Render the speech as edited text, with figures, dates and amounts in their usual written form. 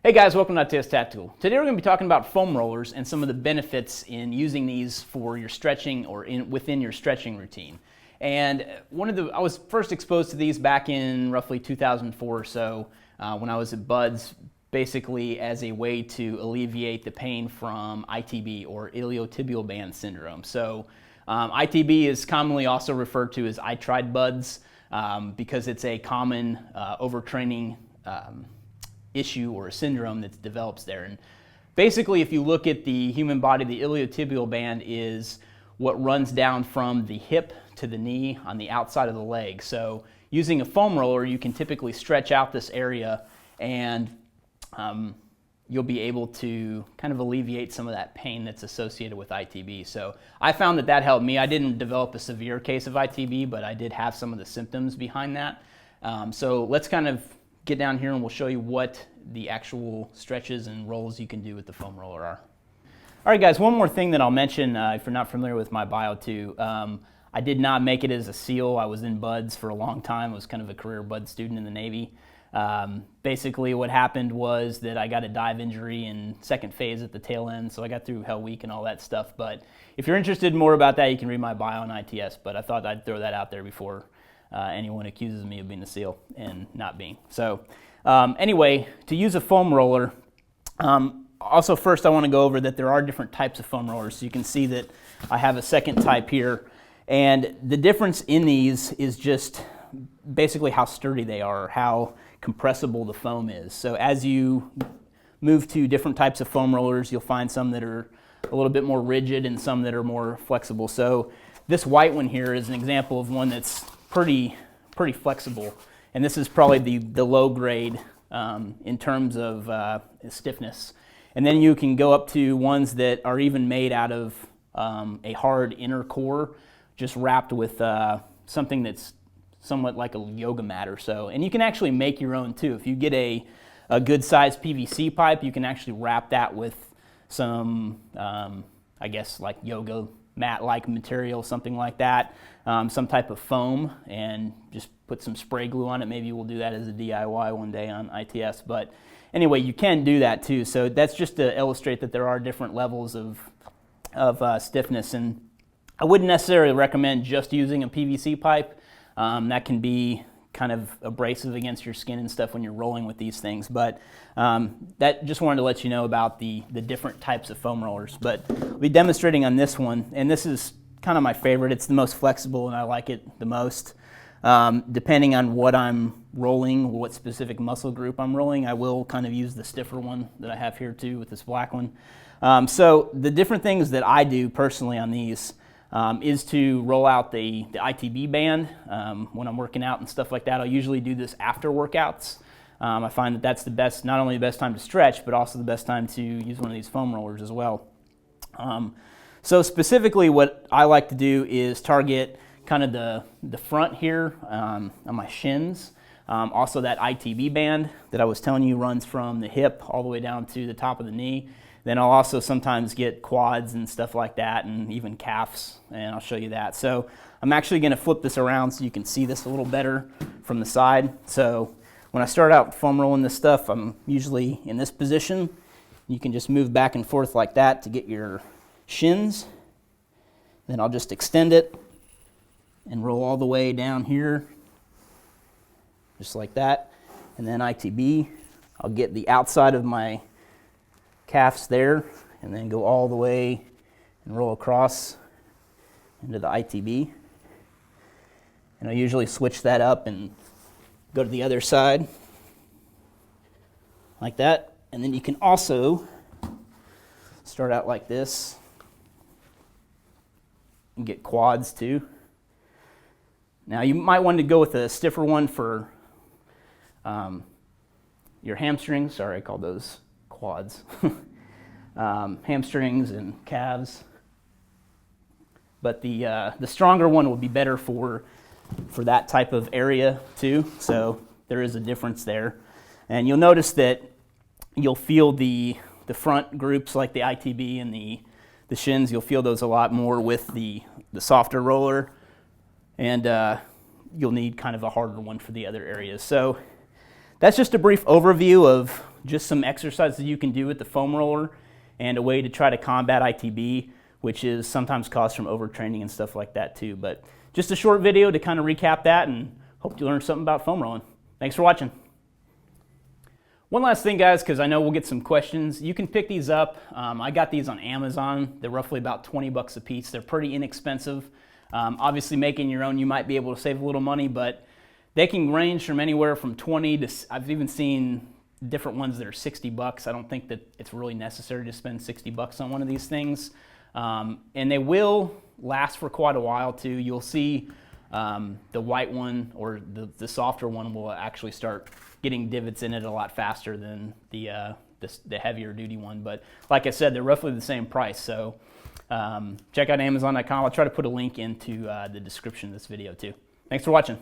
Hey guys, welcome to ITS Tactical. Today we're going to be talking about foam rollers and some of the benefits in using these for your stretching or within your stretching routine. And I was first exposed to these back in roughly 2004 or so when I was at Buds, basically as a way to alleviate the pain from ITB or iliotibial band syndrome. So ITB is commonly also referred to as I tried Buds because it's a common overtraining issue or a syndrome that develops there. And basically, if you look at the human body, the iliotibial band is what runs down from the hip to the knee on the outside of the leg. So using a foam roller, you can typically stretch out this area and you'll be able to kind of alleviate some of that pain that's associated with ITB. So I found that helped me. I didn't develop a severe case of ITB, but I did have some of the symptoms behind that. So let's kind of get down here and we'll show you what the actual stretches and rolls you can do with the foam roller are. All right guys, one more thing that I'll mention if you're not familiar with my bio too. I did not make it as a SEAL. I was in Buds for a long time. I was kind of a career Bud student in the Navy. Basically what happened was that I got a dive injury in second phase at the tail end, so I got through Hell Week and all that stuff. But if you're interested more about that, you can read my bio on ITS, but I thought I'd throw that out there before anyone accuses me of being a SEAL and not being. So anyway, to use a foam roller, also first I want to go over that there are different types of foam rollers. So you can see that I have a second type here, and the difference in these is just basically how sturdy they are, how compressible the foam is. So as you move to different types of foam rollers, you'll find some that are a little bit more rigid and some that are more flexible. So this white one here is an example of one that's pretty flexible, and this is probably the low grade in terms of stiffness. And then you can go up to ones that are even made out of a hard inner core, just wrapped with something that's somewhat like a yoga mat or so. And you can actually make your own too. If you get a good sized PVC pipe, you can actually wrap that with some I guess like yoga mat-like material, something like that, some type of foam, and just put some spray glue on it. Maybe we'll do that as a DIY one day on ITS. But anyway, you can do that too. So that's just to illustrate that there are different levels of stiffness, and I wouldn't necessarily recommend just using a PVC pipe. That can be kind of abrasive against your skin and stuff when you're rolling with these things. But that just wanted to let you know about the different types of foam rollers. But I'll be demonstrating on this one, and this is kind of my favorite. It's the most flexible and I like it the most. Depending on what I'm rolling, what specific muscle group I'm rolling, I will kind of use the stiffer one that I have here too with this black one. So the different things that I do personally on these is to roll out the ITB band when I'm working out and stuff like that. I'll usually do this after workouts. I find that that's the best, not only the best time to stretch, but also the best time to use one of these foam rollers as well. So specifically what I like to do is target kind of the front here on my shins. Also that ITB band that I was telling you runs from the hip all the way down to the top of the knee. Then I'll also sometimes get quads and stuff like that, and even calves, and I'll show you that. So I'm actually going to flip this around so you can see this a little better from the side. So when I start out foam rolling this stuff, I'm usually in this position. You can just move back and forth like that to get your shins. Then I'll just extend it and roll all the way down here, just like that. And then ITB, I'll get the outside of my calves there, and then go all the way and roll across into the ITB. And I usually switch that up and go to the other side like that. And then you can also start out like this and get quads too. Now you might want to go with a stiffer one for your hamstrings. Sorry, I called those quads. Hamstrings and calves. But the stronger one will be better for that type of area too. So there is a difference there. And you'll notice that you'll feel the front groups like the ITB and the shins, you'll feel those a lot more with the softer roller. And you'll need kind of a harder one for the other areas. So that's just a brief overview of just some exercises you can do with the foam roller and a way to try to combat ITB, which is sometimes caused from overtraining and stuff like that too. But just a short video to kind of recap that, and hope you learned something about foam rolling. Thanks for watching. One last thing, guys, because I know we'll get some questions. You can pick these up. I got these on Amazon. They're roughly about 20 bucks a piece. They're pretty inexpensive. Obviously, making your own, you might be able to save a little money, but they can range from anywhere from 20 to, I've even seen different ones that are 60 bucks. I don't think that it's really necessary to spend 60 bucks on one of these things. And they will last for quite a while too. You'll see the white one or the softer one will actually start getting divots in it a lot faster than the heavier duty one. But like I said, they're roughly the same price. So check out Amazon.com. I'll try to put a link into the description of this video too. Thanks for watching.